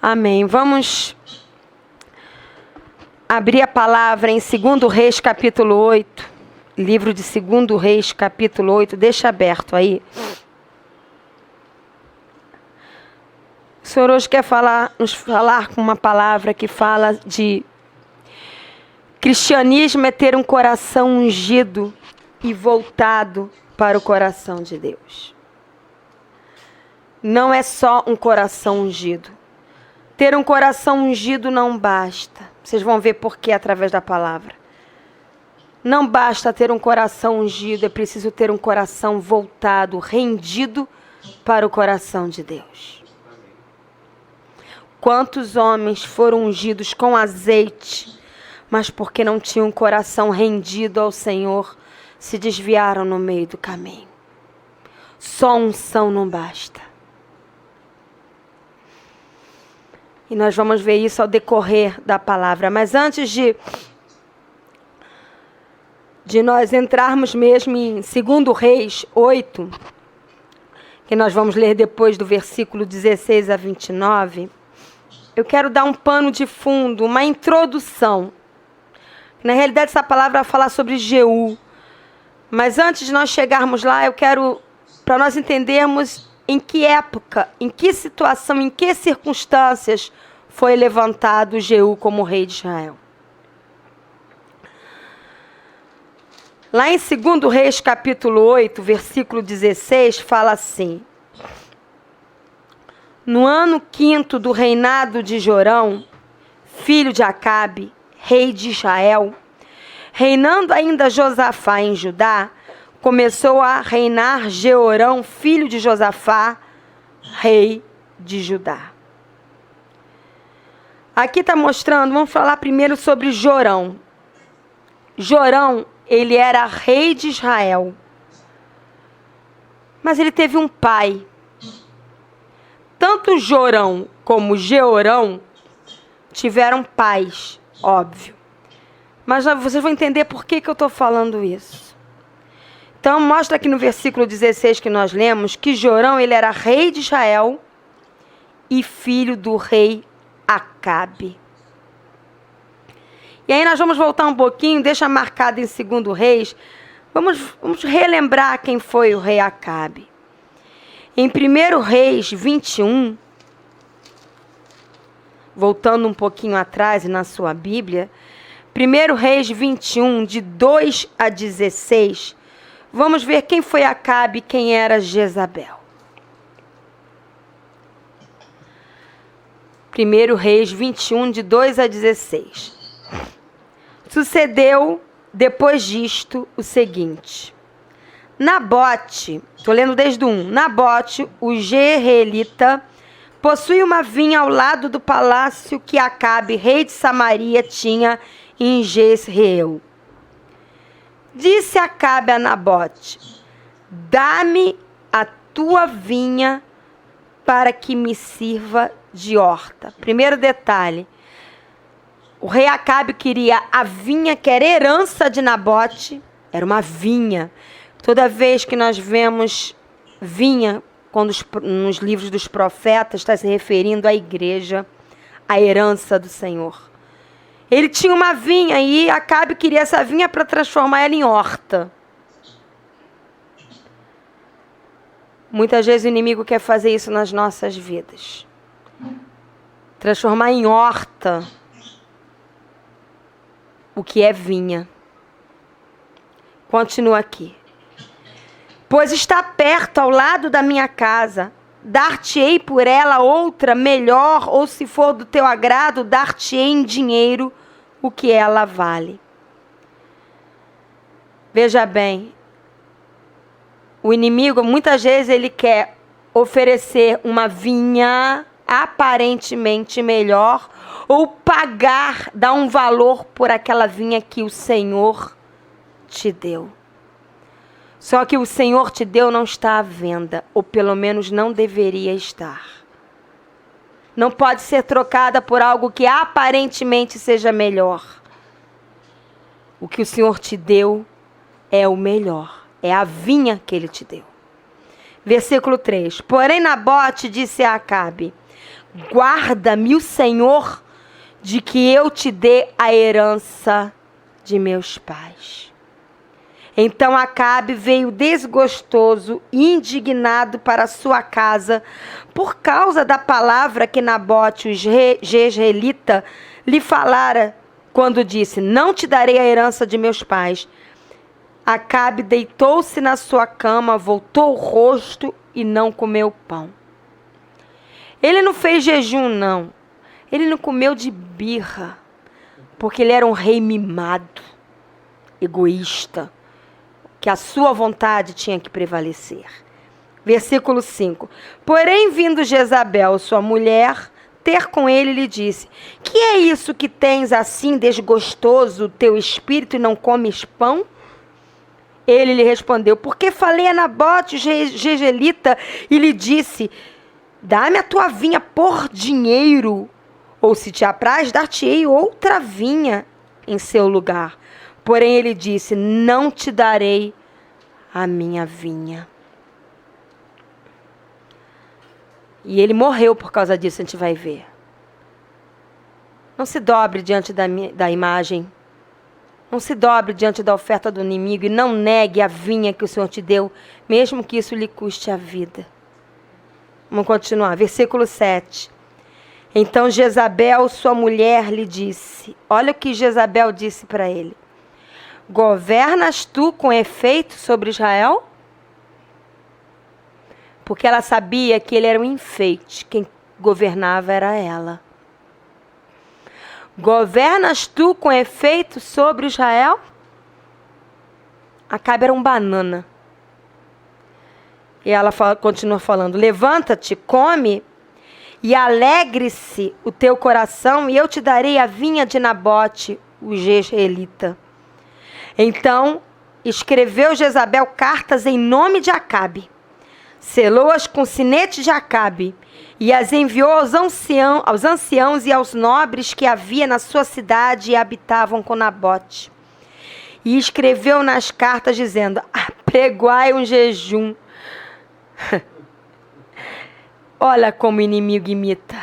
Amém. Vamos abrir a palavra em 2 Reis, capítulo 8. Livro de 2 Reis, capítulo 8. Deixa aberto aí. O Senhor hoje quer nos falar com uma palavra que fala de cristianismo é ter um coração ungido e voltado para o coração de Deus. Não é só um coração ungido. Ter um coração ungido não basta. Vocês vão ver por quê através da palavra. Não basta ter um coração ungido, é preciso ter um coração voltado, rendido para o coração de Deus. Quantos homens foram ungidos com azeite, mas porque não tinham um coração rendido ao Senhor, se desviaram no meio do caminho. Só unção não basta. E nós vamos ver isso ao decorrer da palavra. Mas antes de nós entrarmos mesmo em 2 Reis 8, que nós vamos ler depois do versículo 16 a 29, eu quero dar um pano de fundo, uma introdução. Na realidade, essa palavra vai falar sobre Jeú. Mas antes de nós chegarmos lá, eu quero, para nós entendermos em que época, em que situação, em que circunstâncias foi levantado Jeú como rei de Israel. Lá em 2 Reis, capítulo 8, versículo 16, fala assim: no ano 5º do reinado de Jorão, filho de Acabe, rei de Israel, reinando ainda Josafá em Judá, começou a reinar Jeorão, filho de Josafá, rei de Judá. Aqui está mostrando, vamos falar primeiro sobre Jorão. Jorão, ele era rei de Israel. Mas ele teve um pai. Tanto Jorão como Jeorão tiveram pais, óbvio. Mas vocês vão entender por que eu estou falando isso. Então, mostra aqui no versículo 16 que nós lemos que Jorão, ele era rei de Israel e filho do rei Acabe. E aí nós vamos voltar um pouquinho, deixa marcado em 2 Reis, vamos relembrar quem foi o rei Acabe. Em 1 Reis 21, voltando um pouquinho atrás na sua Bíblia, 1 Reis 21, de 2 a 16, vamos ver quem foi Acabe e quem era Jezabel. 1 Reis 21, de 2 a 16. Sucedeu, depois disto, o seguinte. Nabote, estou lendo desde o 1. Nabote, o Jezreelita, possui uma vinha ao lado do palácio que Acabe, rei de Samaria, tinha em Jezreel. Disse Acabe a Nabote: dá-me a tua vinha para que me sirva de horta. Primeiro detalhe, o rei Acabe queria a vinha que era herança de Nabote, era uma vinha. Toda vez que nós vemos vinha, quando nos livros dos profetas, está se referindo à igreja, à herança do Senhor. Ele tinha uma vinha e Acabe queria essa vinha para transformar ela em horta. Muitas vezes o inimigo quer fazer isso nas nossas vidas. Transformar em horta o que é vinha. Continua aqui. Pois está perto ao lado da minha casa. Dar-te-ei por ela outra melhor, ou se for do teu agrado, dar-te-ei em dinheiro o que ela vale. Veja bem, o inimigo, muitas vezes, ele quer oferecer uma vinha aparentemente melhor ou pagar, dar um valor por aquela vinha que o Senhor te deu. Só que o Senhor te deu não está à venda, ou pelo menos não deveria estar. Não pode ser trocada por algo que aparentemente seja melhor. O que o Senhor te deu é o melhor. É a vinha que Ele te deu. Versículo 3. Porém Nabote disse a Acabe: guarda-me o Senhor de que eu te dê a herança de meus pais. Então Acabe veio desgostoso e indignado para sua casa por causa da palavra que Nabote, o jezreelita, lhe falara quando disse: não te darei a herança de meus pais. Acabe deitou-se na sua cama, voltou o rosto e não comeu pão. Ele não fez jejum, não. Ele não comeu de birra, porque ele era um rei mimado, egoísta, que a sua vontade tinha que prevalecer. Versículo 5. Porém, vindo Jezabel, sua mulher, ter com ele, lhe disse: que é isso que tens assim desgostoso o teu espírito e não comes pão? Ele lhe respondeu: porque falei a Nabote, jezreelita, e lhe disse: dá-me a tua vinha por dinheiro, ou se te apraz, dar-te-ei outra vinha em seu lugar. Porém ele disse: não te darei a minha vinha. E ele morreu por causa disso, a gente vai ver. Não se dobre diante da imagem. Não se dobre diante da oferta do inimigo e não negue a vinha que o Senhor te deu, mesmo que isso lhe custe a vida. Vamos continuar. Versículo 7. Então Jezabel, sua mulher, lhe disse... Olha o que Jezabel disse para ele. Governas tu com efeito sobre Israel? Porque ela sabia que ele era um enfeite. Quem governava era ela. Governas tu com efeito sobre Israel? Acabe era um banana. E ela continua falando: levanta-te, come, e alegre-se o teu coração, e eu te darei a vinha de Nabote, o jezreelita. Então escreveu Jezabel cartas em nome de Acabe, selou-as com sinete de Acabe, e as enviou aos anciãos e aos nobres que havia na sua cidade e habitavam com Nabote. E escreveu nas cartas dizendo: apregoai um jejum. Olha como o inimigo imita.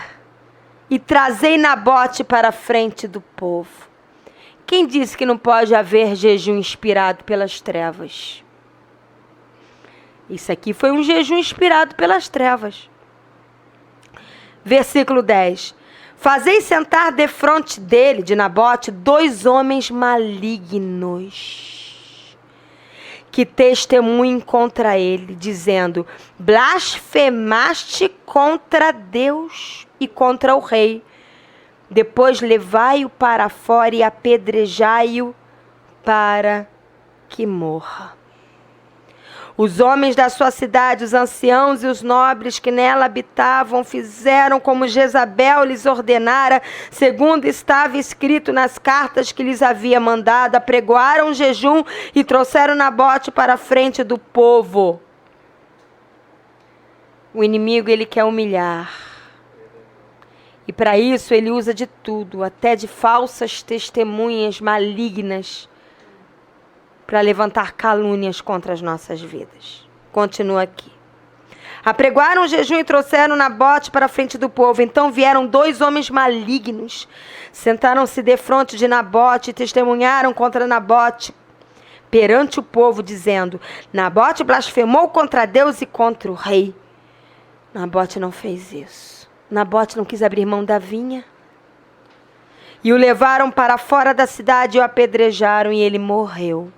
E trazei Nabote para a frente do povo. Quem disse que não pode haver jejum inspirado pelas trevas? Isso aqui foi um jejum inspirado pelas trevas. Versículo 10. Fazei sentar defronte dele, de Nabote, 2 homens malignos, que testemunhem contra ele, dizendo: blasfemaste contra Deus e contra o rei. Depois levai-o para fora e apedrejai-o para que morra. Os homens da sua cidade, os anciãos e os nobres que nela habitavam, fizeram como Jezabel lhes ordenara, segundo estava escrito nas cartas que lhes havia mandado. Apregoaram jejum e trouxeram Nabote para a frente do povo. O inimigo, ele quer humilhar. E para isso ele usa de tudo, até de falsas testemunhas malignas, para levantar calúnias contra as nossas vidas. Continua aqui. Apregoaram o jejum e trouxeram Nabote para a frente do povo. Então vieram 2 homens malignos, sentaram-se defronte de Nabote e testemunharam contra Nabote perante o povo, dizendo: Nabote blasfemou contra Deus e contra o rei. Nabote não fez isso. Nabote não quis abrir mão da vinha. E o levaram para fora da cidade e o apedrejaram, e ele morreu.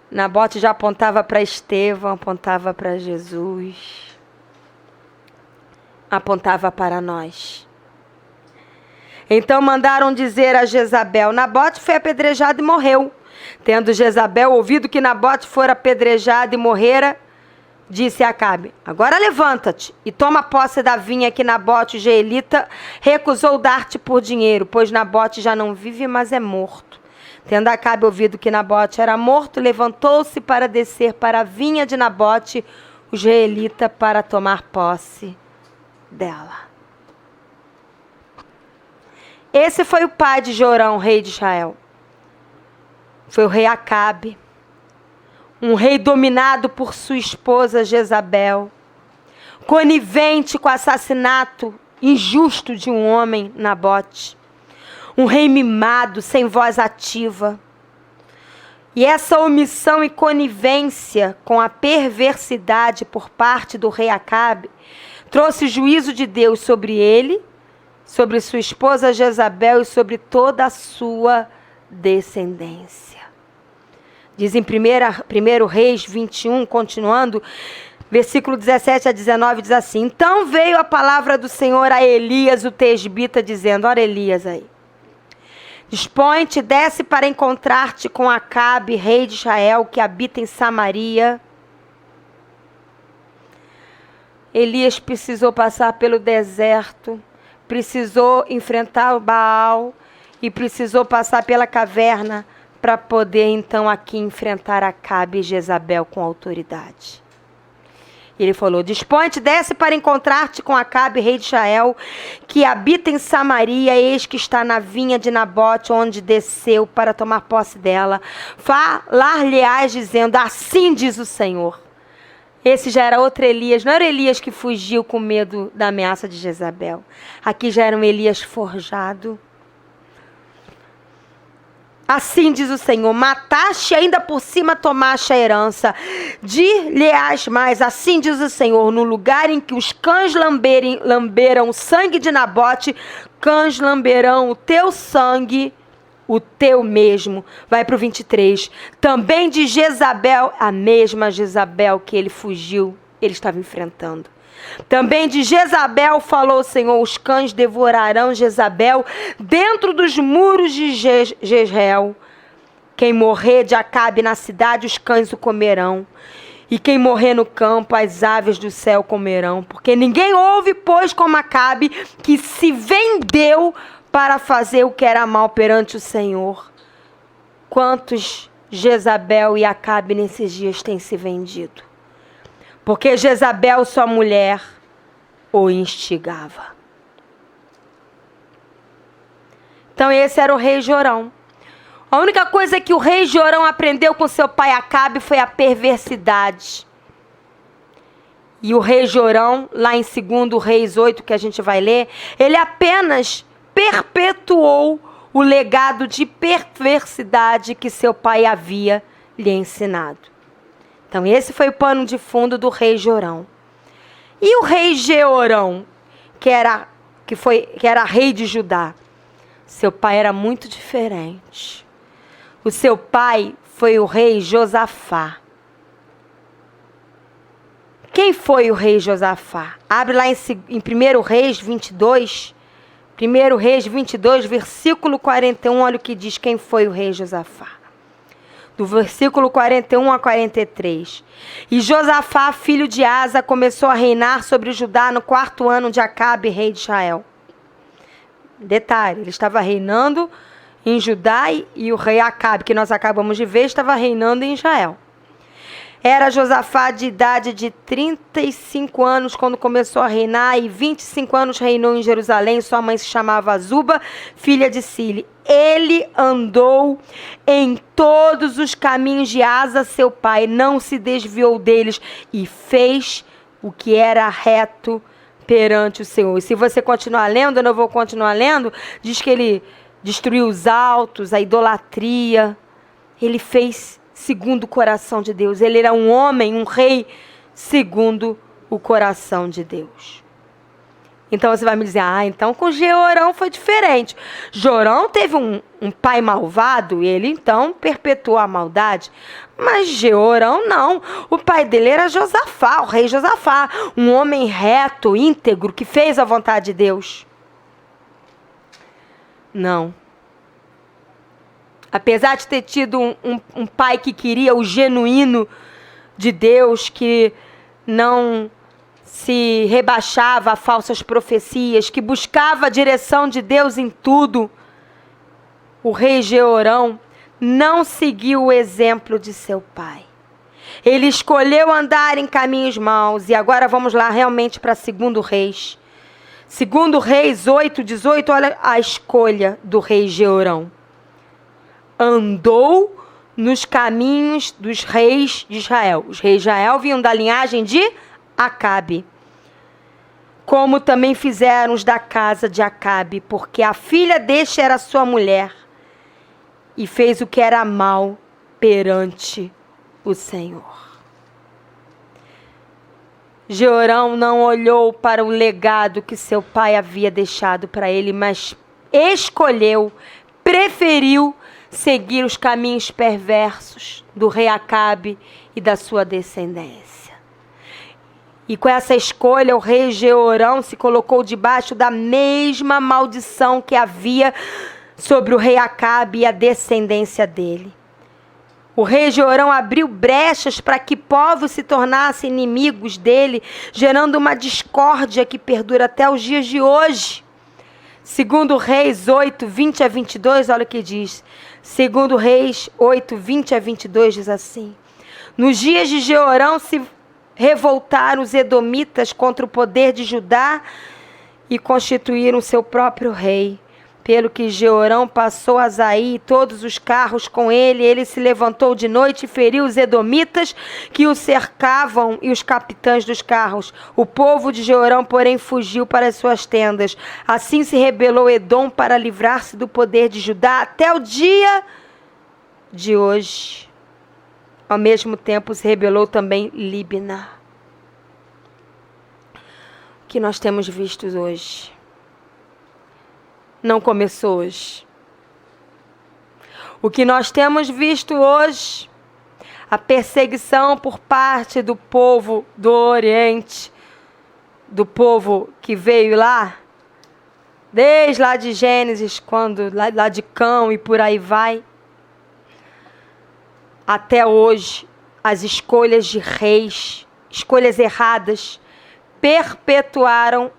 Nabote já apontava para Estevão, apontava para Jesus, apontava para nós. Então mandaram dizer a Jezabel: Nabote foi apedrejado e morreu. Tendo Jezabel ouvido que Nabote fora apedrejado e morrera, disse a Acabe: agora levanta-te e toma posse da vinha que Nabote, o jezreelita, recusou dar-te por dinheiro, pois Nabote já não vive, mas é morto. Tendo Acabe ouvido que Nabote era morto, levantou-se para descer para a vinha de Nabote, o jezreelita, para tomar posse dela. Esse foi o pai de Jorão, rei de Israel. Foi o rei Acabe, Um rei dominado por sua esposa Jezabel, conivente com o assassinato injusto de um homem, Nabote. Um rei mimado, sem voz ativa. E essa omissão e conivência com a perversidade por parte do rei Acabe trouxe juízo de Deus sobre ele, sobre sua esposa Jezabel e sobre toda a sua descendência. Diz em 1 Reis 21, continuando, versículo 17 a 19, diz assim: Então veio a palavra do Senhor a Elias, o tesbita, dizendo, olha Elias aí, dispõe-te, desce para encontrar-te com Acabe, rei de Israel, que habita em Samaria. Elias precisou passar pelo deserto, precisou enfrentar o Baal e precisou passar pela caverna para poder então aqui enfrentar Acabe e Jezabel com autoridade. Ele falou, dispõe-te, desce para encontrar-te com Acabe, rei de Israel, que habita em Samaria, eis que está na vinha de Nabote, onde desceu para tomar posse dela. Falar-lhe-ás dizendo, assim diz o Senhor. Esse já era outro Elias, não era Elias que fugiu com medo da ameaça de Jezabel. Aqui já era um Elias forjado. Assim diz o Senhor, mataste e ainda por cima tomaste a herança. Dir-lhe-ás mais, assim diz o Senhor, no lugar em que os cães lamberam o sangue de Nabote, cães lamberão o teu sangue, o teu mesmo. Vai para o 23. Também de Jezabel, a mesma Jezabel que ele fugiu, ele estava enfrentando. Também de Jezabel falou o Senhor, os cães devorarão Jezabel dentro dos muros de Jezreel. Quem morrer de Acabe na cidade, os cães o comerão. E quem morrer no campo, as aves do céu comerão. Porque ninguém houve, pois, como Acabe, que se vendeu para fazer o que era mal perante o Senhor. Quantos Jezabel e Acabe nesses dias têm se vendido? Porque Jezabel, sua mulher, o instigava. Então esse era o rei Jorão. A única coisa que o rei Jorão aprendeu com seu pai Acabe foi a perversidade. E o rei Jorão, lá em 2 Reis 8, que a gente vai ler, ele apenas perpetuou o legado de perversidade que seu pai havia lhe ensinado. Então esse foi o pano de fundo do rei Jorão. E o rei Jeorão, que era rei de Judá, seu pai era muito diferente. O seu pai foi o rei Josafá. Quem foi o rei Josafá? Abre lá em 1 Reis 22. 1 Reis 22, versículo 41, olha o que diz quem foi o rei Josafá. Do versículo 41 a 43. E Josafá, filho de Asa, começou a reinar sobre Judá no 4º ano de Acabe, rei de Israel. Detalhe, ele estava reinando em Judá e o rei Acabe, que nós acabamos de ver, estava reinando em Israel. Era Josafá de idade de 35 anos quando começou a reinar e 25 anos reinou em Jerusalém. Sua mãe se chamava Azuba, filha de Sile. Ele andou em todos os caminhos de Asa, seu pai, não se desviou deles e fez o que era reto perante o Senhor. E se você continuar lendo, eu não vou continuar lendo, diz que ele destruiu os altos, a idolatria. Ele fez segundo o coração de Deus. Ele era um homem, um rei, segundo o coração de Deus. Então você vai me dizer, então com Jeorão foi diferente. Jorão teve um pai malvado e ele então perpetuou a maldade. Mas Jeorão não. O pai dele era Josafá, o rei Josafá. Um homem reto, íntegro, que fez a vontade de Deus. Não. Apesar de ter tido um pai que queria o genuíno de Deus, que não se rebaixava a falsas profecias, que buscava a direção de Deus em tudo, o rei Jeorão não seguiu o exemplo de seu pai. Ele escolheu andar em caminhos maus. E agora vamos lá realmente para 2 Reis. 2 Reis 8, 18, olha a escolha do rei Jeorão. Andou nos caminhos dos reis de Israel. Os reis de Israel vinham da linhagem de Acabe, como também fizeram os da casa de Acabe, porque a filha deste era sua mulher, e fez o que era mal perante o Senhor. Jeorão não olhou para o legado que seu pai havia deixado para ele, mas preferiu seguir os caminhos perversos do rei Acabe e da sua descendência. E com essa escolha, o rei Jeorão se colocou debaixo da mesma maldição que havia sobre o rei Acabe e a descendência dele. O rei Jeorão abriu brechas para que povos se tornassem inimigos dele, gerando uma discórdia que perdura até os dias de hoje. Segundo Reis 8, 20 a 22, olha o que diz. Segundo Reis 8, 20 a 22 diz assim: nos dias de Jeorão se revoltaram os edomitas contra o poder de Judá e constituíram seu próprio rei. Pelo que Jeorão passou a Azaí e todos os carros com ele, ele se levantou de noite e feriu os edomitas que o cercavam e os capitães dos carros. O povo de Jeorão, porém, fugiu para as suas tendas. Assim se rebelou Edom para livrar-se do poder de Judá até o dia de hoje. Ao mesmo tempo se rebelou também Líbina. O que nós temos visto hoje não começou hoje. O que nós temos visto hoje, a perseguição por parte do povo do Oriente, do povo que veio lá, desde lá de Gênesis, quando lá de Cão e por aí vai, até hoje, as escolhas de reis, escolhas erradas, perpetuaram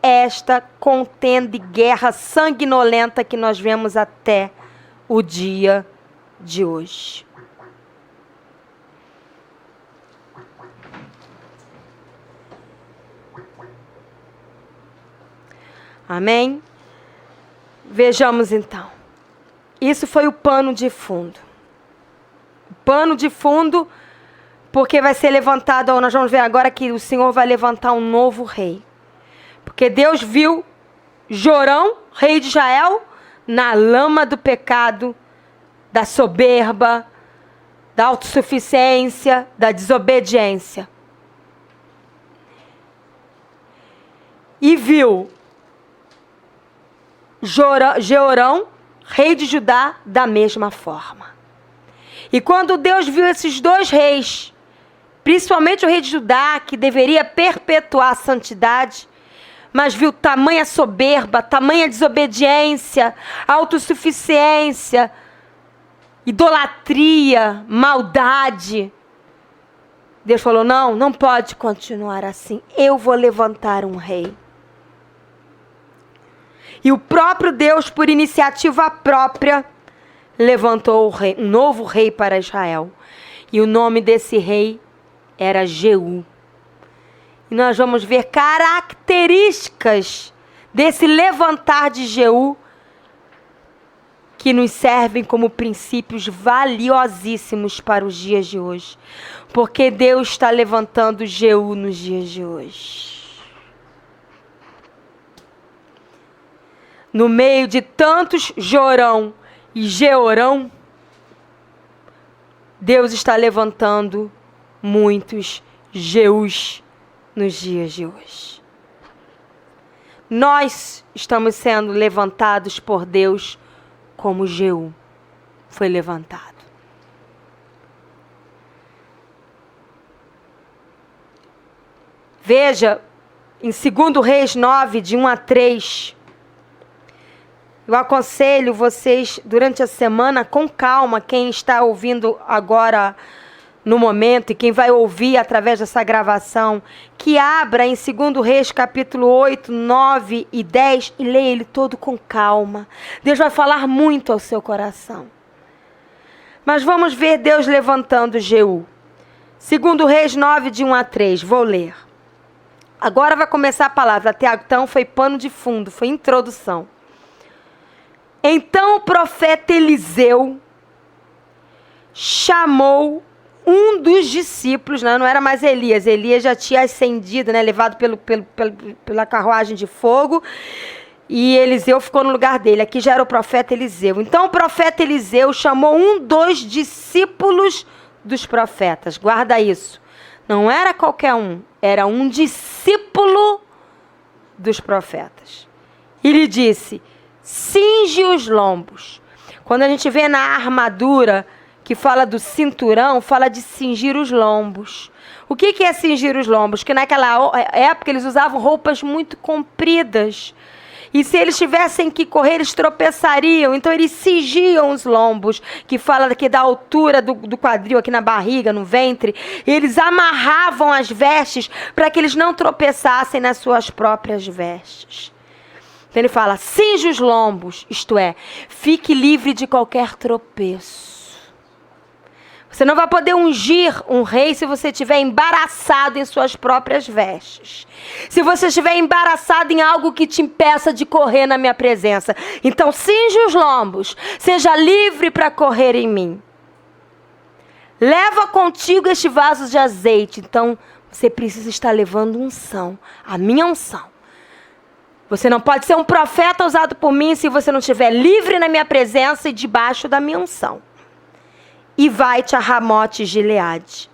esta contenda e guerra sanguinolenta que nós vemos até o dia de hoje. Amém? Vejamos então. Isso foi o pano de fundo. O pano de fundo, porque vai ser levantado, nós vamos ver agora que o Senhor vai levantar um novo rei. Porque Deus viu Jorão, rei de Israel, na lama do pecado, da soberba, da autossuficiência, da desobediência. E viu Jeorão, rei de Judá, da mesma forma. E quando Deus viu esses dois reis, principalmente o rei de Judá, que deveria perpetuar a santidade, mas viu tamanha soberba, tamanha desobediência, autossuficiência, idolatria, maldade. Deus falou, não pode continuar assim. Eu vou levantar um rei. E o próprio Deus, por iniciativa própria, levantou um novo rei para Israel. E o nome desse rei era Jeú. E nós vamos ver características desse levantar de Jeú que nos servem como princípios valiosíssimos para os dias de hoje. Porque Deus está levantando Jeú nos dias de hoje. No meio de tantos Jorão e Jeorão, Deus está levantando muitos Jeús nos dias de hoje. Nós estamos sendo levantados por Deus como Jeú foi levantado. Veja, em 2 Reis 9, de 1 a 3, eu aconselho vocês, durante a semana, com calma, quem está ouvindo agora no momento e quem vai ouvir através dessa gravação, que abra em 2 Reis capítulo 8, 9 e 10 e leia ele todo com calma. Deus vai falar muito ao seu coração. Mas vamos ver Deus levantando Jeú. 2 Reis 9, de 1 a 3, vou ler. Agora vai começar a palavra, até então foi pano de fundo, foi introdução. Então o profeta Eliseu chamou um dos discípulos, não era mais Elias. Elias já tinha ascendido, né, levado pela carruagem de fogo, e Eliseu ficou no lugar dele. Aqui já era o profeta Eliseu. Então o profeta Eliseu chamou um dos discípulos dos profetas. Guarda isso. Não era qualquer um, era um discípulo dos profetas. E lhe disse: cinge os lombos. Quando a gente vê na armadura que fala do cinturão, fala de cingir os lombos. O que é cingir os lombos? Que naquela época eles usavam roupas muito compridas. E se eles tivessem que correr, eles tropeçariam. Então eles cingiam os lombos, que fala aqui da altura do quadril, aqui na barriga, no ventre. E eles amarravam as vestes para que eles não tropeçassem nas suas próprias vestes. Então ele fala: cinge os lombos, isto é, fique livre de qualquer tropeço. Você não vai poder ungir um rei se você estiver embaraçado em suas próprias vestes. Se você estiver embaraçado em algo que te impeça de correr na minha presença. Então, cinge os lombos. Seja livre para correr em mim. Leva contigo este vaso de azeite. Então, você precisa estar levando unção. A minha unção. Você não pode ser um profeta usado por mim se você não estiver livre na minha presença e debaixo da minha unção. E vai-te a Ramote Gileade.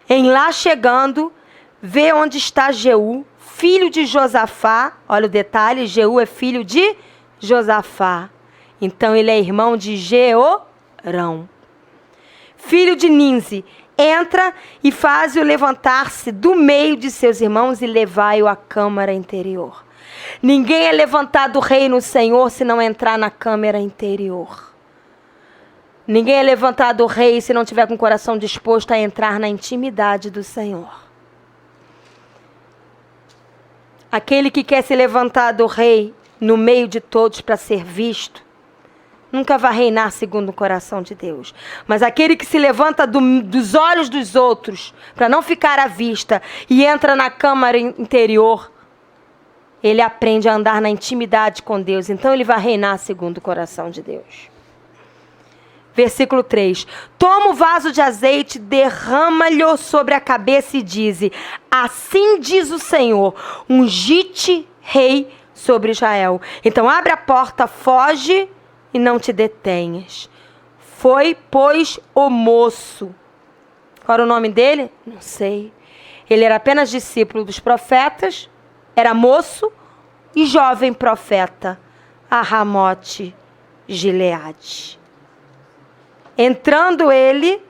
Em lá chegando, vê onde está Jeú, filho de Josafá. Olha o detalhe, Jeú é filho de Josafá. Então ele é irmão de Jeorão, filho de Ninze. Entra e faz-o levantar-se do meio de seus irmãos e levai-o à câmara interior. Ninguém é levantado rei no Senhor se não entrar na câmara interior. Ninguém é levantado rei se não tiver com o coração disposto a entrar na intimidade do Senhor. Aquele que quer ser levantado rei no meio de todos para ser visto, nunca vai reinar segundo o coração de Deus. Mas aquele que se levanta dos olhos dos outros para não ficar à vista e entra na câmara interior, ele aprende a andar na intimidade com Deus. Então ele vai reinar segundo o coração de Deus. Versículo 3. Toma o vaso de azeite, derrama-lhe sobre a cabeça e dize: assim diz o Senhor, ungi-te rei sobre Israel. Então abre a porta, foge e não te detenhas. Foi, pois, o moço. Qual era o nome dele? Não sei. Ele era apenas discípulo dos profetas, era moço e jovem profeta, a Ramote Gileade. Entrando ele,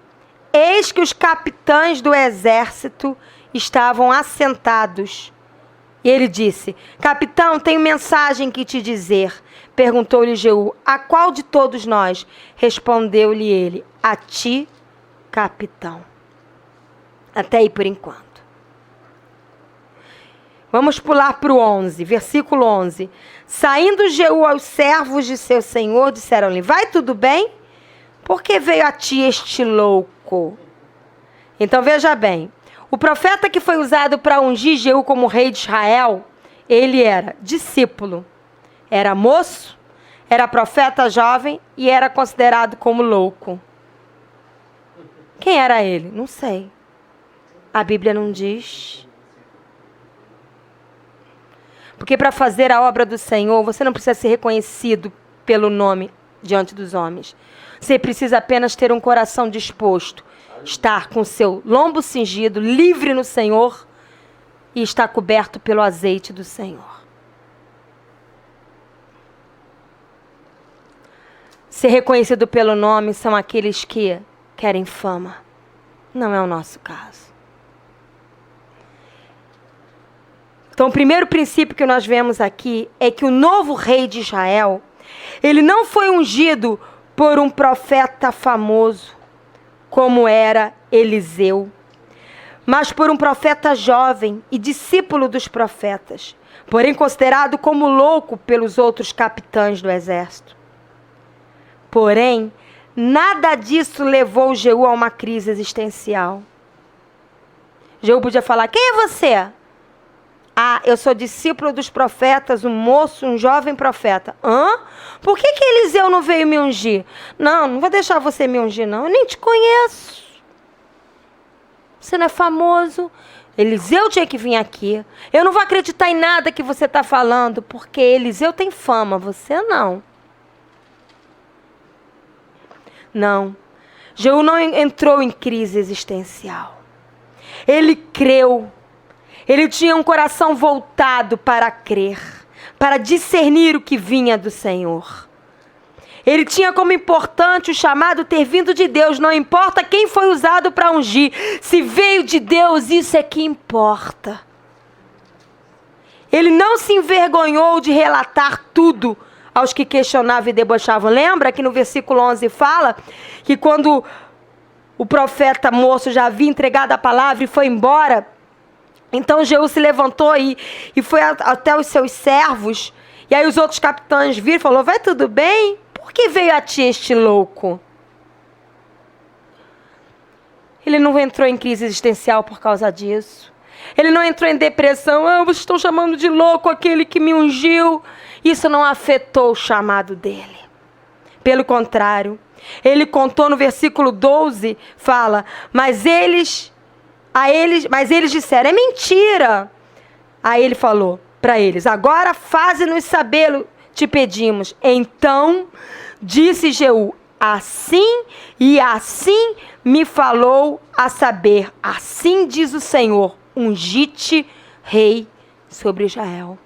eis que os capitães do exército estavam assentados. E ele disse: capitão, tenho mensagem que te dizer. Perguntou-lhe Jeú: a qual de todos nós? Respondeu-lhe ele: a ti, capitão. Até aí por enquanto. Vamos pular para o 11, versículo 11. Saindo Jeú aos servos de seu senhor, disseram-lhe: vai tudo bem? Por que veio a ti este louco? Então veja bem, o profeta que foi usado para ungir Jeú como rei de Israel, ele era discípulo, era moço, era profeta jovem e era considerado como louco. Quem era ele? Não sei. A Bíblia não diz. Porque para fazer a obra do Senhor, você não precisa ser reconhecido pelo nome diante dos homens. Você precisa apenas ter um coração disposto, estar com seu lombo cingido, livre no Senhor e estar coberto pelo azeite do Senhor. Ser reconhecido pelo nome são aqueles que querem fama. Não é o nosso caso. Então, o primeiro princípio que nós vemos aqui é que o novo rei de Israel, ele não foi ungido por um profeta famoso, como era Eliseu, mas por um profeta jovem e discípulo dos profetas, porém considerado como louco pelos outros capitães do exército. Porém, nada disso levou Jeú a uma crise existencial. Jeú podia falar: quem é você? Ah, eu sou discípulo dos profetas, um moço, um jovem profeta. Hã? Por que Eliseu não veio me ungir? Não vou deixar você me ungir, não. Eu nem te conheço. Você não é famoso. Eliseu tinha que vir aqui. Eu não vou acreditar em nada que você está falando, porque Eliseu tem fama, você não. Não. Jeú não entrou em crise existencial. Ele creu. Ele tinha um coração voltado para crer, para discernir o que vinha do Senhor. Ele tinha como importante o chamado ter vindo de Deus. Não importa quem foi usado para ungir. Se veio de Deus, isso é que importa. Ele não se envergonhou de relatar tudo aos que questionavam e debochavam. Lembra que no versículo 11 fala que quando o profeta moço já havia entregado a palavra e foi embora, então Jeú se levantou e foi até os seus servos. E aí os outros capitães viram e falaram: vai tudo bem? Por que veio a ti este louco? Ele não entrou em crise existencial por causa disso. Ele não entrou em depressão. Vocês estão chamando de louco aquele que me ungiu. Isso não afetou o chamado dele. Pelo contrário, ele contou no versículo 12, fala: mas eles disseram: é mentira. Aí ele falou para eles: agora faze-nos sabê-lo, te pedimos. Então disse Jeú: assim e assim me falou a saber, assim diz o Senhor, ungi-te rei sobre Israel.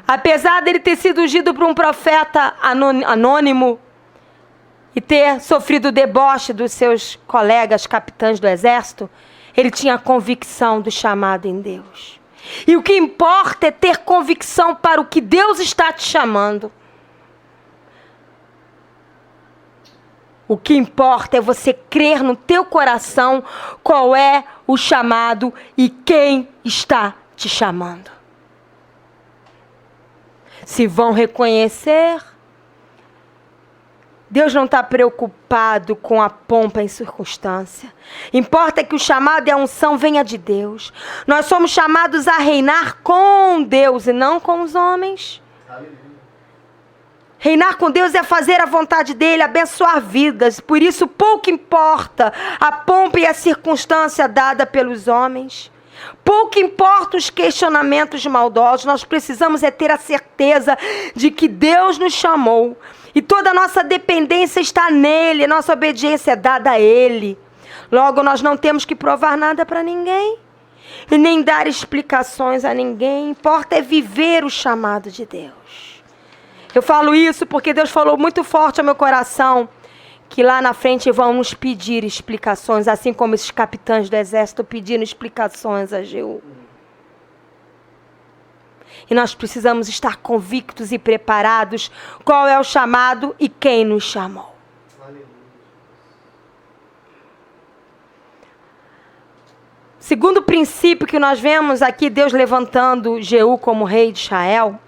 Apesar dele ter sido ungido por um profeta anônimo e ter sofrido o deboche dos seus colegas capitães do exército, ele tinha convicção do chamado em Deus. E o que importa é ter convicção para o que Deus está te chamando. O que importa é você crer no teu coração qual é o chamado e quem está te chamando. Se vão reconhecer, Deus não está preocupado com a pompa em circunstância. Importa que o chamado e a unção venha de Deus. Nós somos chamados a reinar com Deus e não com os homens. Reinar com Deus é fazer a vontade dele, abençoar vidas. Por isso pouco importa a pompa e a circunstância dada pelos homens. Pouco importa os questionamentos maldosos. Nós precisamos é ter a certeza de que Deus nos chamou. E toda a nossa dependência está nele. Nossa obediência é dada a ele. Logo, nós não temos que provar nada para ninguém. E nem dar explicações a ninguém. Importa é viver o chamado de Deus. Eu falo isso porque Deus falou muito forte ao meu coração. Que lá na frente vão nos pedir explicações. Assim como esses capitães do exército pediram explicações a Jeú. E nós precisamos estar convictos e preparados qual é o chamado e quem nos chamou. Segundo princípio que nós vemos aqui, Deus levantando Jeú como rei de Israel,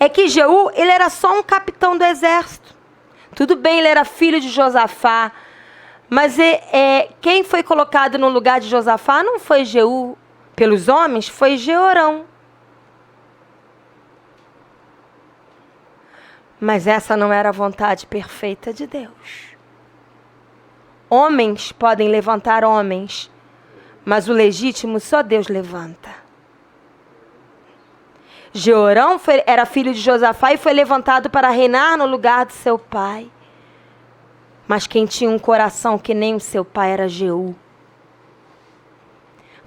é que Jeú, ele era só um capitão do exército. Tudo bem, ele era filho de Josafá, mas quem foi colocado no lugar de Josafá não foi Jeú pelos homens, foi Jeorão. Mas essa não era a vontade perfeita de Deus. Homens podem levantar homens, mas o legítimo só Deus levanta. Jeorão era filho de Josafá e foi levantado para reinar no lugar de seu pai. Mas quem tinha um coração que nem o seu pai era Jeú.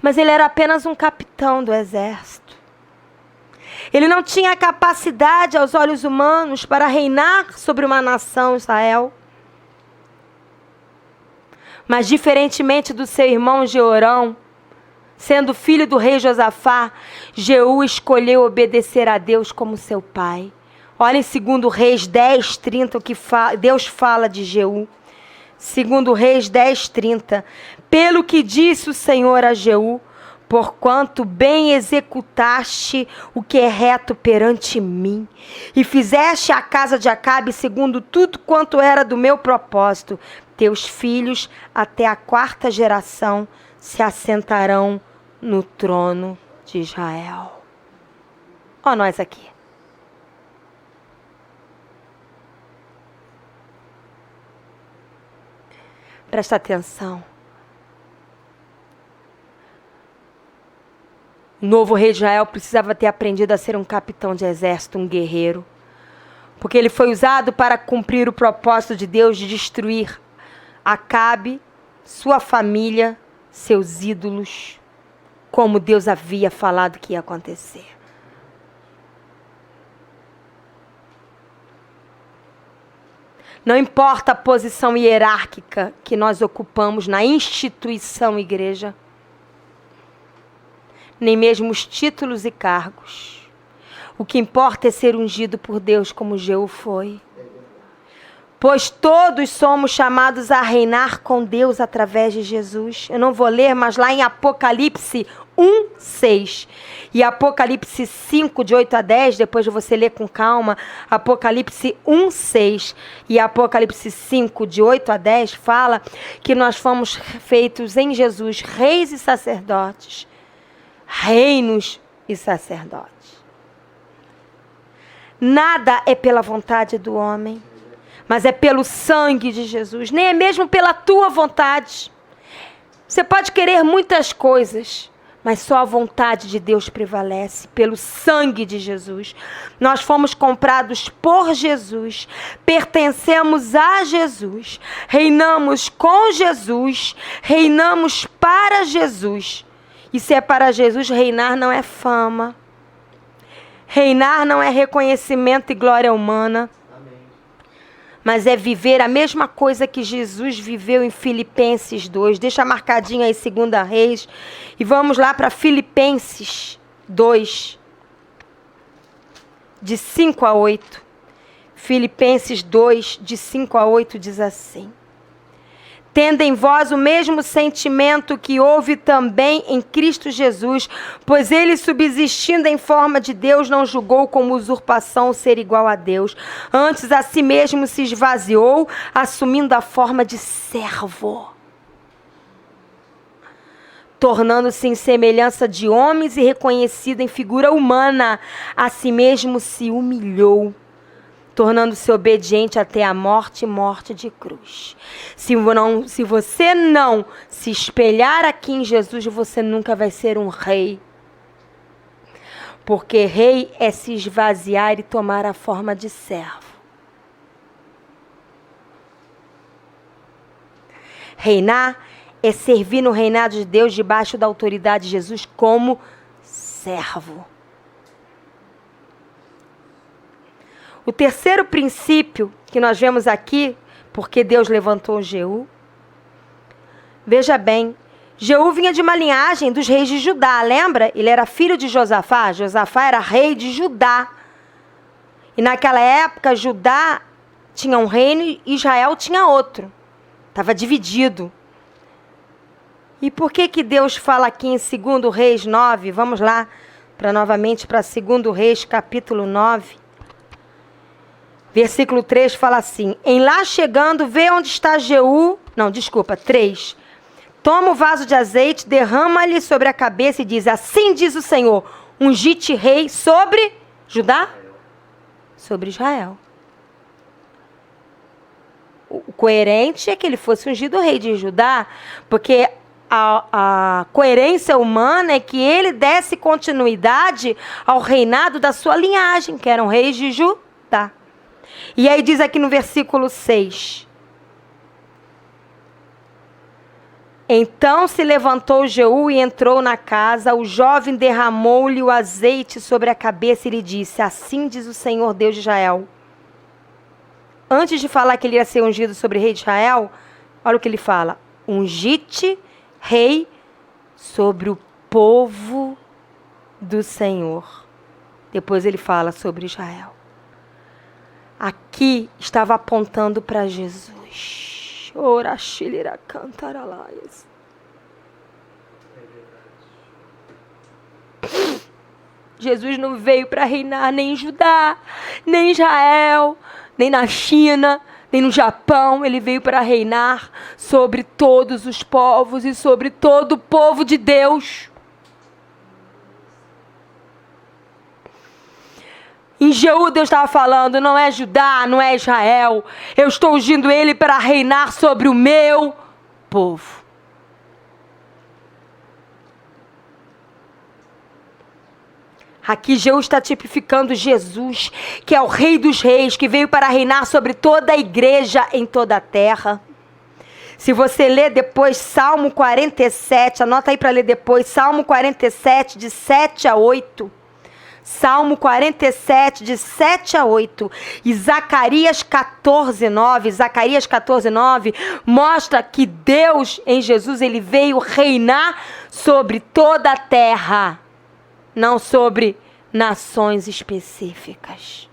Mas ele era apenas um capitão do exército. Ele não tinha capacidade aos olhos humanos para reinar sobre uma nação, Israel. Mas diferentemente do seu irmão Jeorão, sendo filho do rei Josafá, Jeú escolheu obedecer a Deus como seu pai. Olha em 2 Reis 10:30 o que Deus fala de Jeú. 2 Reis 10:30. Pelo que disse o Senhor a Jeú, porquanto bem executaste o que é reto perante mim, e fizeste a casa de Acabe segundo tudo quanto era do meu propósito, teus filhos até a 4ª geração se assentarão no trono de Israel. Ó nós aqui. Presta atenção. O novo rei de Israel precisava ter aprendido a ser um capitão de exército, um guerreiro. Porque ele foi usado para cumprir o propósito de Deus de destruir Acabe, sua família, seus ídolos, como Deus havia falado que ia acontecer. Não importa a posição hierárquica que nós ocupamos na instituição igreja, nem mesmo os títulos e cargos. O que importa é ser ungido por Deus como Jeú foi. Pois todos somos chamados a reinar com Deus através de Jesus. Eu não vou ler, mas lá em Apocalipse 1:6 e Apocalipse 5, de 8 a 10, depois de você ler com calma, Apocalipse 1:6 e Apocalipse 5, de 8 a 10, fala que nós fomos feitos em Jesus reis e sacerdotes, reinos e sacerdotes. Nada é pela vontade do homem, mas é pelo sangue de Jesus, nem é mesmo pela tua vontade. Você pode querer muitas coisas, mas só a vontade de Deus prevalece, pelo sangue de Jesus. Nós fomos comprados por Jesus, pertencemos a Jesus, reinamos com Jesus, reinamos para Jesus. E se é para Jesus, reinar não é fama. Reinar não é reconhecimento e glória humana. Mas é viver a mesma coisa que Jesus viveu em Filipenses 2. Deixa marcadinho aí 2 Reis. E vamos lá para Filipenses 2, de 5 a 8. Filipenses 2, de 5 a 8 diz assim: tendo em vós o mesmo sentimento que houve também em Cristo Jesus, pois ele, subsistindo em forma de Deus, não julgou como usurpação ser igual a Deus. Antes, a si mesmo se esvaziou, assumindo a forma de servo, tornando-se em semelhança de homens e reconhecido em figura humana. A si mesmo se humilhou, tornando-se obediente até a morte e morte de cruz. Se você não se espelhar aqui em Jesus, você nunca vai ser um rei. Porque rei é se esvaziar e tomar a forma de servo. Reinar é servir no reinado de Deus debaixo da autoridade de Jesus como servo. O terceiro princípio que nós vemos aqui, porque Deus levantou Jeú. Veja bem, Jeú vinha de uma linhagem dos reis de Judá, lembra? Ele era filho de Josafá. Josafá era rei de Judá. E naquela época, Judá tinha um reino e Israel tinha outro. Estava dividido. E por que Deus fala aqui em 2 Reis 9? Vamos lá, novamente para 2 Reis, capítulo 9. Versículo 3 fala assim: em lá chegando, vê onde está Jeú. 3. Toma o vaso de azeite, derrama-lhe sobre a cabeça e diz: assim diz o Senhor, ungi-te rei sobre Judá? Sobre Israel. O coerente é que ele fosse ungido rei de Judá, porque a coerência humana é que ele desse continuidade ao reinado da sua linhagem, que eram reis de Judá. E aí diz aqui no versículo 6. Então se levantou Jeú e entrou na casa. O jovem derramou-lhe o azeite sobre a cabeça e lhe disse: assim diz o Senhor Deus de Israel. Antes de falar que ele ia ser ungido sobre o rei de Israel, olha o que ele fala: ungi-te rei sobre o povo do Senhor. Depois ele fala sobre Israel. Aqui estava apontando para Jesus. Ora, xilira, cantaralaias. Jesus não veio para reinar nem em Judá, nem em Israel, nem na China, nem no Japão. Ele veio para reinar sobre todos os povos e sobre todo o povo de Deus. Em Jeú, Deus estava falando, não é Judá, não é Israel. Eu estou ungindo ele para reinar sobre o meu povo. Aqui Jeú está tipificando Jesus, que é o Rei dos Reis, que veio para reinar sobre toda a igreja em toda a terra. Se você ler depois Salmo 47, anota aí para ler depois, Salmo 47, de 7 a 8. Salmo 47, de 7 a 8. E Zacarias 14, 9. Zacarias 14, 9 mostra que Deus, em Jesus, ele veio reinar sobre toda a terra, não sobre nações específicas.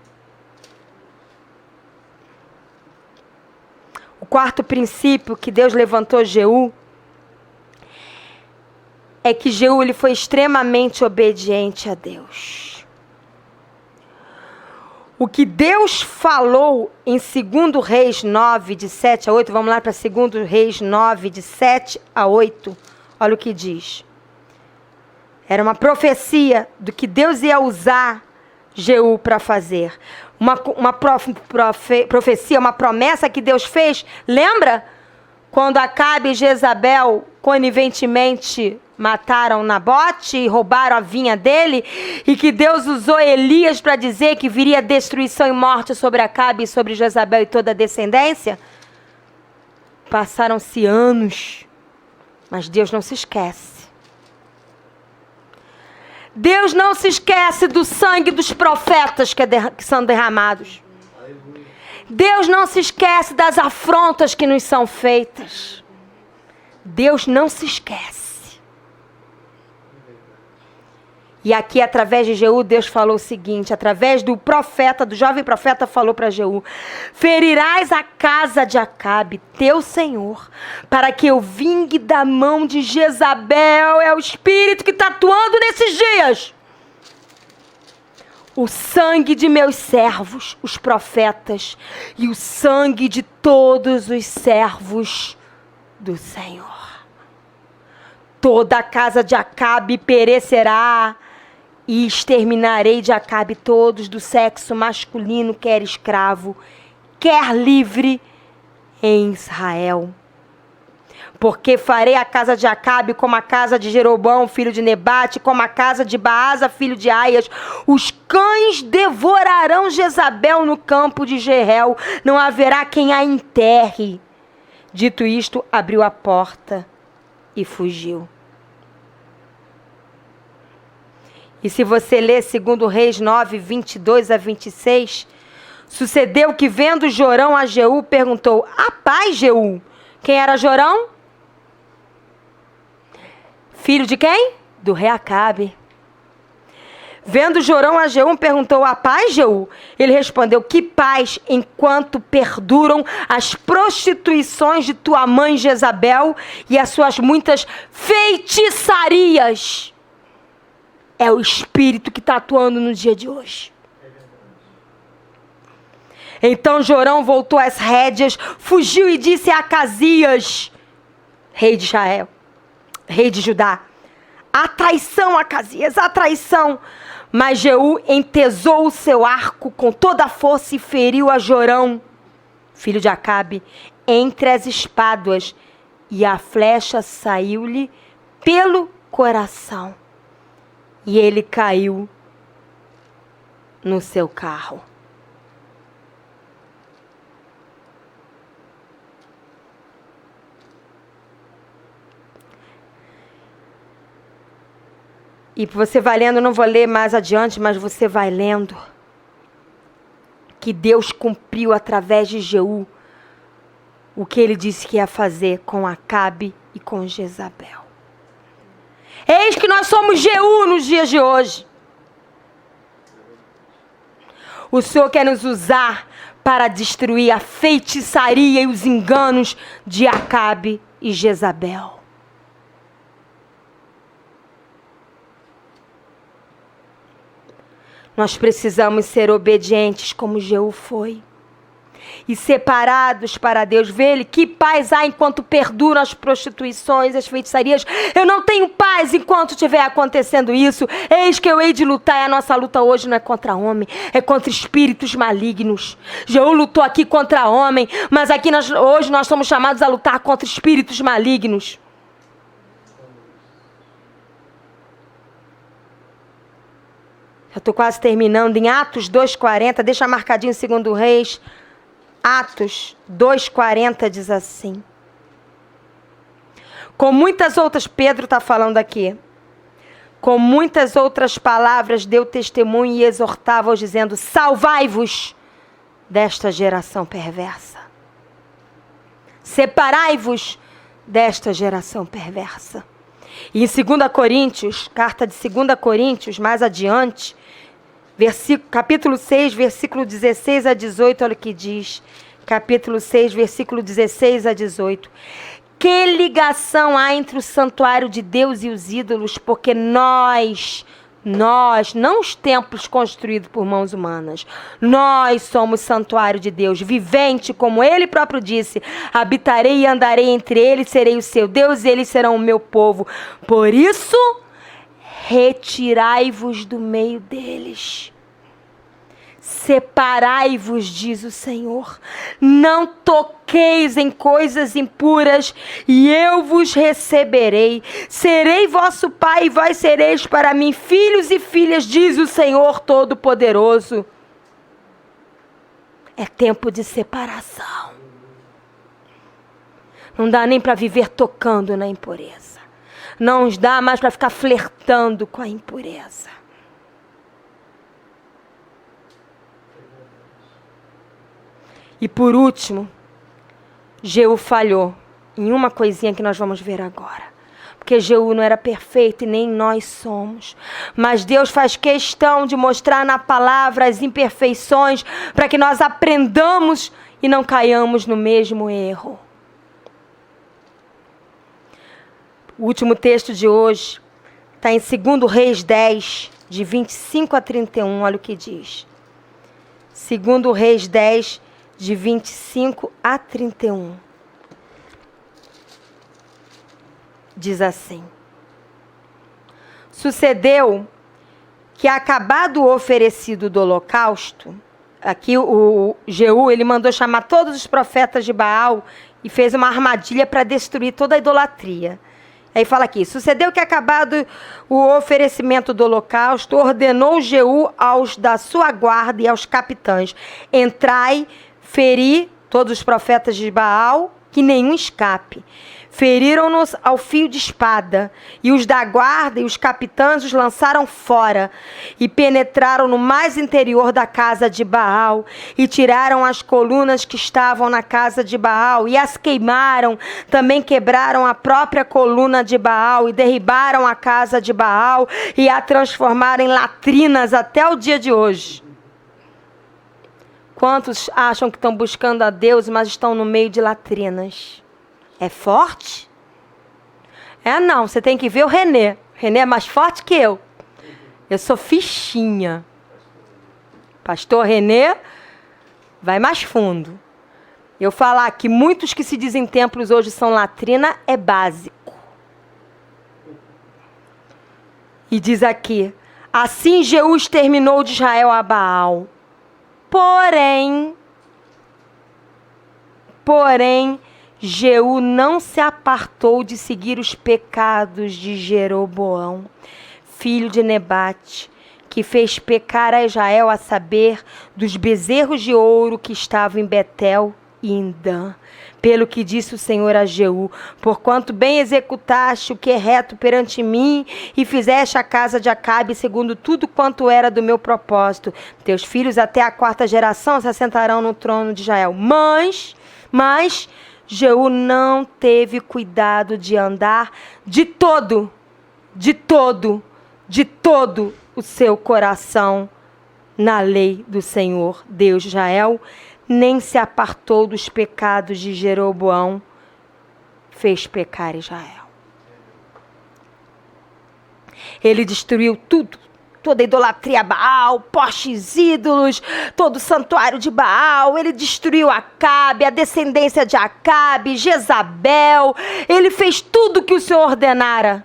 O quarto princípio que Deus levantou Jeú é que Jeú ele foi extremamente obediente a Deus. O que Deus falou em 2 Reis 9, de 7 a 8, vamos lá para 2 Reis 9, de 7 a 8, olha o que diz. Era uma profecia do que Deus ia usar Jeú para fazer. Uma profecia, uma promessa que Deus fez. Lembra? Quando Acabe e Jezabel coniventemente mataram Nabote e roubaram a vinha dele. E que Deus usou Elias para dizer que viria destruição e morte sobre Acabe e sobre Jezabel e toda a descendência. Passaram-se anos. Mas Deus não se esquece. Deus não se esquece do sangue dos profetas que são derramados. Deus não se esquece das afrontas que nos são feitas. Deus não se esquece. E aqui, através de Jeú, Deus falou o seguinte, através do profeta, do jovem profeta, falou para Jeú: ferirás a casa de Acabe, teu senhor, para que eu vingue da mão de Jezabel. É o espírito que está atuando nesses dias. O sangue de meus servos, os profetas, e o sangue de todos os servos do Senhor. Toda a casa de Acabe perecerá, e exterminarei de Acabe todos do sexo masculino, quer escravo, quer livre, em Israel. Porque farei a casa de Acabe como a casa de Jeroboão, filho de Nebate, como a casa de Baasa, filho de Aias. Os cães devorarão Jezabel no campo de Jezreel, não haverá quem a enterre. Dito isto, abriu a porta e fugiu. E se você ler 2 Reis 9, 22 a 26, sucedeu que, vendo Jorão a Jeú, perguntou: a paz, Jeú? Quem era Jorão? Filho de quem? Do rei Acabe. Vendo Jorão a Jeú, perguntou: a paz, Jeú? Ele respondeu: que paz, enquanto perduram as prostituições de tua mãe Jezabel e as suas muitas feitiçarias. É o espírito que está atuando no dia de hoje. Então Jorão voltou às rédeas, fugiu e disse a Acasias, rei de Israel, rei de Judá: a traição, Acasias, a traição. Mas Jeú entesou o seu arco com toda a força e feriu a Jorão, filho de Acabe, entre as espáduas, e a flecha saiu-lhe pelo coração. E ele caiu no seu carro. E você vai lendo, não vou ler mais adiante, mas você vai lendo que Deus cumpriu através de Jeú o que ele disse que ia fazer com Acabe e com Jezabel. Eis que nós somos Jeú nos dias de hoje. O Senhor quer nos usar para destruir a feitiçaria e os enganos de Acabe e Jezabel. Nós precisamos ser obedientes como Jeú foi. e separados para Deus. Vê ele, que paz há enquanto perduram as prostituições, as feitiçarias. Eu não tenho paz enquanto estiver acontecendo isso. Eis que eu hei de lutar, e a nossa luta hoje não é contra homem, é contra espíritos malignos. Jeú lutou aqui contra homem, mas aqui hoje nós somos chamados a lutar contra espíritos malignos. Eu estou quase terminando. Em Atos 2,40, deixa marcadinho em 2 Reis. Atos 2,40 diz assim. Com muitas outras, Pedro está falando aqui. Com muitas outras palavras deu testemunho e exortava-os dizendo: salvai-vos desta geração perversa. Separai-vos desta geração perversa. E em 2 Coríntios, carta de 2 Coríntios, mais adiante, capítulo 6, versículo 16 a 18, olha o que diz. Capítulo 6, versículo 16 a 18. Que ligação há entre o santuário de Deus e os ídolos? Porque nós, não os templos construídos por mãos humanas, nós somos santuário de Deus, vivente, como Ele próprio disse: habitarei e andarei entre eles, serei o seu Deus e eles serão o meu povo. Por isso, retirai-vos do meio deles. Separai-vos, diz o Senhor. Não toqueis em coisas impuras, e eu vos receberei. Serei vosso pai, e vós sereis para mim filhos e filhas, diz o Senhor Todo-Poderoso. É tempo de separação. Não dá nem para viver tocando na impureza. Não dá mais para ficar flertando com a impureza. E por último, Jeú falhou em uma coisinha que nós vamos ver agora. Porque Jeú não era perfeito e nem nós somos. Mas Deus faz questão de mostrar na palavra as imperfeições para que nós aprendamos e não caiamos no mesmo erro. O último texto de hoje está em 2 Reis 10, de 25 a 31, olha o que diz. 2 Reis 10, de 25 a 31. Diz assim: sucedeu que, acabado o oferecido do holocausto, aqui o Jeú, ele mandou chamar todos os profetas de Baal e fez uma armadilha para destruir toda a idolatria. Aí fala aqui: sucedeu que, acabado o oferecimento do holocausto, ordenou Jeú aos da sua guarda e aos capitães: entrai, feri todos os profetas de Baal, que nenhum escape. Feriram-nos ao fio de espada, e os da guarda e os capitães os lançaram fora, e penetraram no mais interior da casa de Baal, e tiraram as colunas que estavam na casa de Baal, e as queimaram. Também quebraram a própria coluna de Baal, e derribaram a casa de Baal, e a transformaram em latrinas até o dia de hoje. Quantos acham que estão buscando a Deus, mas estão no meio de latrinas? É forte? É não, você tem que ver o Renê. O Renê é mais forte que eu. Eu sou fichinha. Pastor Renê vai mais fundo. Eu falar que muitos que se dizem templos hoje são latrina é básico. E diz aqui: assim Jeú exterminou de Israel a Baal. Porém, Jeú não se apartou de seguir os pecados de Jeroboão, filho de Nebate, que fez pecar a Israel, a saber, dos bezerros de ouro que estavam em Betel e em Dan. Pelo que disse o Senhor a Jeú: porquanto bem executaste o que é reto perante mim, e fizeste a casa de Acabe segundo tudo quanto era do meu propósito, teus filhos até a 4ª geração se assentarão no trono de Israel. Mas Jeú não teve cuidado de andar de todo o seu coração na lei do Senhor, Deus de Israel, nem se apartou dos pecados de Jeroboão, fez pecar Israel. Ele destruiu tudo toda a idolatria a Baal, postes ídolos, todo o santuário de Baal. Ele destruiu Acabe, a descendência de Acabe, Jezabel. Ele fez tudo o que o Senhor ordenara.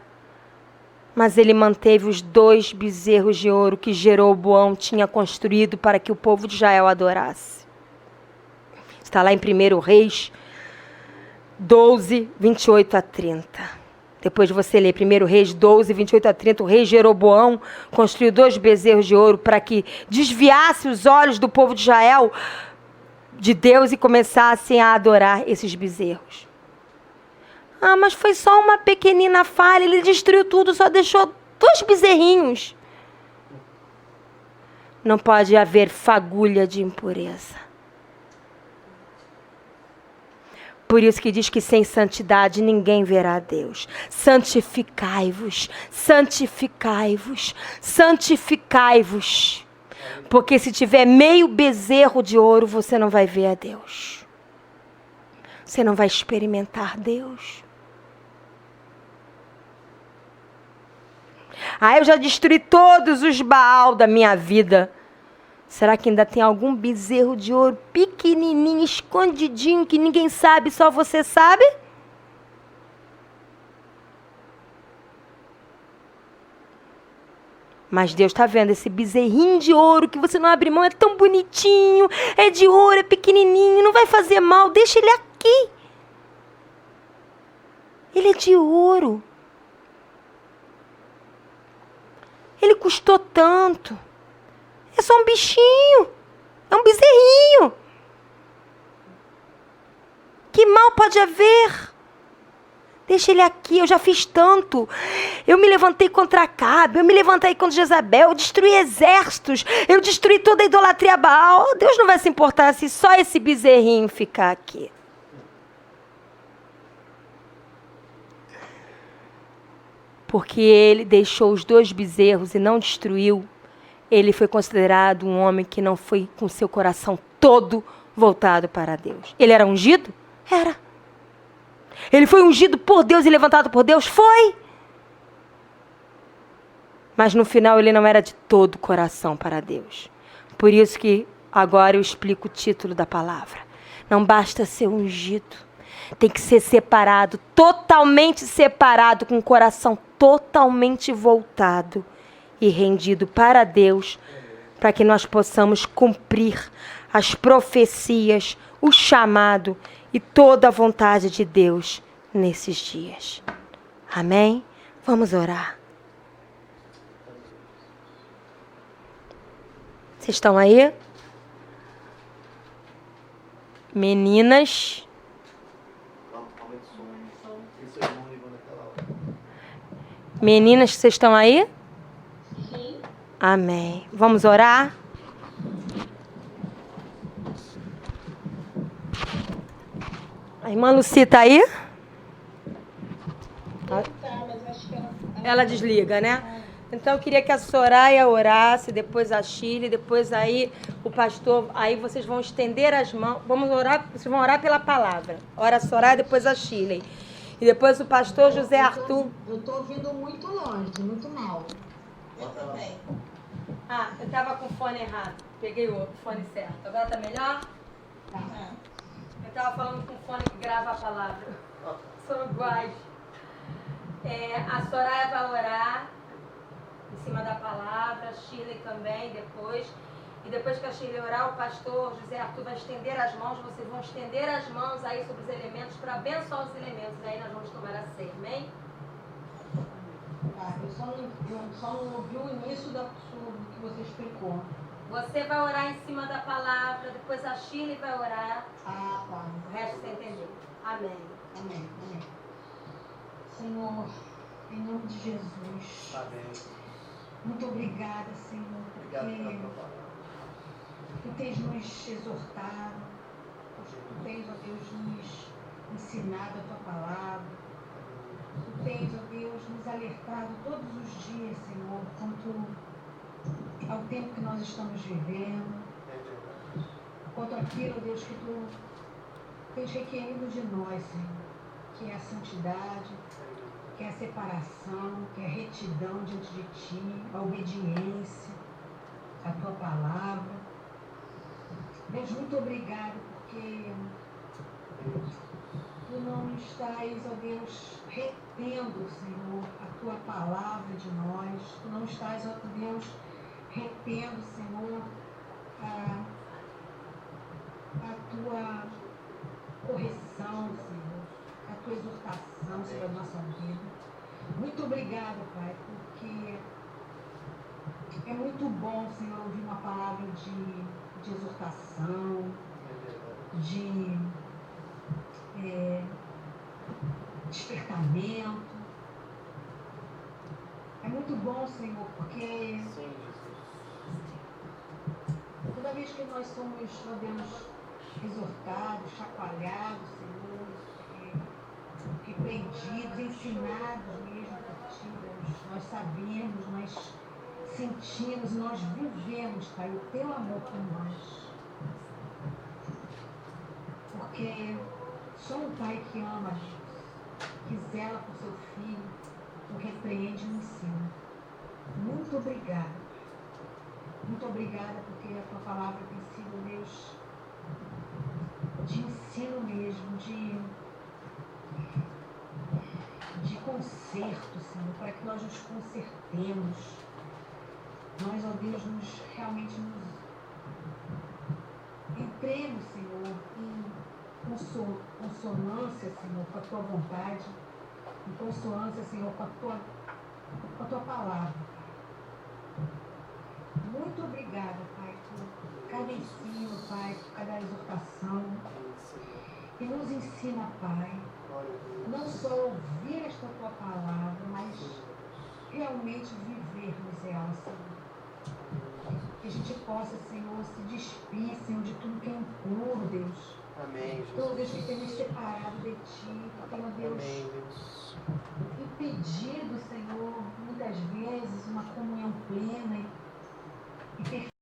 Mas ele manteve os 2 bezerros de ouro que Jeroboão tinha construído para que o povo de Israel adorasse. Está lá em 1 Reis 12, 28 a 30. Depois de você ler 1 Reis 12, 28 a 30, o rei Jeroboão construiu 2 bezerros de ouro para que desviasse os olhos do povo de Israel de Deus e começassem a adorar esses bezerros. Ah, mas foi só uma pequenina falha, ele destruiu tudo, só deixou 2 bezerrinhos. Não pode haver fagulha de impureza. Por isso que diz que sem santidade ninguém verá a Deus. Santificai-vos, santificai-vos, santificai-vos. Porque se tiver meio bezerro de ouro, você não vai ver a Deus. Você não vai experimentar Deus. Ah, eu já destruí todos os Baal da minha vida. Será que ainda tem algum bezerro de ouro pequenininho, escondidinho, que ninguém sabe, só você sabe? Mas Deus está vendo esse bezerrinho de ouro que você não abre mão, é tão bonitinho, é de ouro, é pequenininho, não vai fazer mal, deixa ele aqui. Ele é de ouro. Ele custou tanto. É só um bichinho. É um bezerrinho. Que mal pode haver? Deixa ele aqui, eu já fiz tanto. Eu me levantei contra Acabe, eu me levantei contra Jezabel, eu destruí exércitos, eu destruí toda a idolatria a Baal. Deus não vai se importar se só esse bezerrinho ficar aqui. Porque ele deixou os 2 bezerros e não destruiu. Ele foi considerado um homem que não foi com seu coração todo voltado para Deus. Ele era ungido? Era. Ele foi ungido por Deus e levantado por Deus? Foi. Mas no final ele não era de todo o coração para Deus. Por isso que agora eu explico o título da palavra. Não basta ser ungido. Tem que ser separado, totalmente separado, com o coração totalmente voltado e rendido para Deus, para que nós possamos cumprir as profecias, o chamado e toda a vontade de Deus nesses dias. Amém? Vamos orar. Vocês estão aí? Meninas? Meninas, vocês estão aí? Sim. Amém. Vamos orar? A irmã Lucy está aí? Ela desliga, né? Então eu queria que a Soraya orasse, depois a Shirley, depois aí o pastor, aí vocês vão estender as mãos, vamos orar, vocês vão orar pela palavra. Ora a Soraya, depois a Shirley. E depois o pastor José Arthur. Eu estou ouvindo muito longe, muito mal. Eu também. Ah, eu estava com o fone errado. Peguei o fone certo. Agora está melhor? Tá. Eu estava falando com o fone que grava a palavra. São iguais. A Soraya vai orar em cima da palavra, a Shirley também depois. E depois que a Shirley orar, o pastor José Arthur vai estender as mãos. Vocês vão estender as mãos aí sobre os elementos para abençoar os elementos. Aí nós vamos tomar a ceia, amém? Tá, eu só não ouvi o início do que você explicou. Você vai orar em cima da palavra, depois a Shirley vai orar. Ah, tá. O resto você entendeu. Amém. Amém, amém. Senhor, em nome de Jesus. Amém. Muito obrigada, Senhor, porque Tu tens nos exortado, Tu tens, ó Deus, nos ensinado a Tua palavra. Tu tens, ó Deus, nos alertado todos os dias, Senhor, quanto ao tempo que nós estamos vivendo, quanto àquilo, ó Deus, que Tu tens requerido de nós, Senhor, que é a santidade, que é a separação, que é a retidão diante de Ti, a obediência à Tua palavra. Deus, muito obrigado, porque Tu não estás, ó Deus, retendo, Senhor, a Tua palavra de nós. Tu não estás, ó Deus, retendo, Senhor, a Tua correção, Senhor, a Tua exortação sobre a nossa vida. Muito obrigado, Pai, porque é muito bom, Senhor, ouvir uma palavra de exortação, de despertamento. É muito bom, Senhor, porque toda vez que nós somos, podemos exortados, chacoalhados, Senhor, repreendidos, ensinados mesmo por Ti, Deus, nós sabemos, nós sentimos, nós vivemos, Pai, o Teu amor por nós. Porque só um Pai que ama, Deus, que zela por seu filho, o repreende e o ensina. Muito obrigada. Muito obrigada porque a Tua palavra tem sido, Deus, de ensino mesmo, de conserto, Senhor, para que nós nos consertemos. Nós, ó Deus, realmente nos entremos, Senhor, em consonância, Senhor, com a Tua vontade, em consonância, Senhor, com a Tua palavra. Muito obrigada, Pai, por cada ensino, Pai, por cada exortação. E nos ensina, Pai, não só ouvir esta Tua palavra, mas realmente vivermos ela, Senhor. Que a gente possa, Senhor, se despir, Senhor, de tudo que é impuro, Deus. Amém, Jesus. Todo Deus que tenha nos separado de Ti, que tenha, Deus, Amém, Deus, impedido, Senhor, muitas vezes uma comunhão plena e perfeita.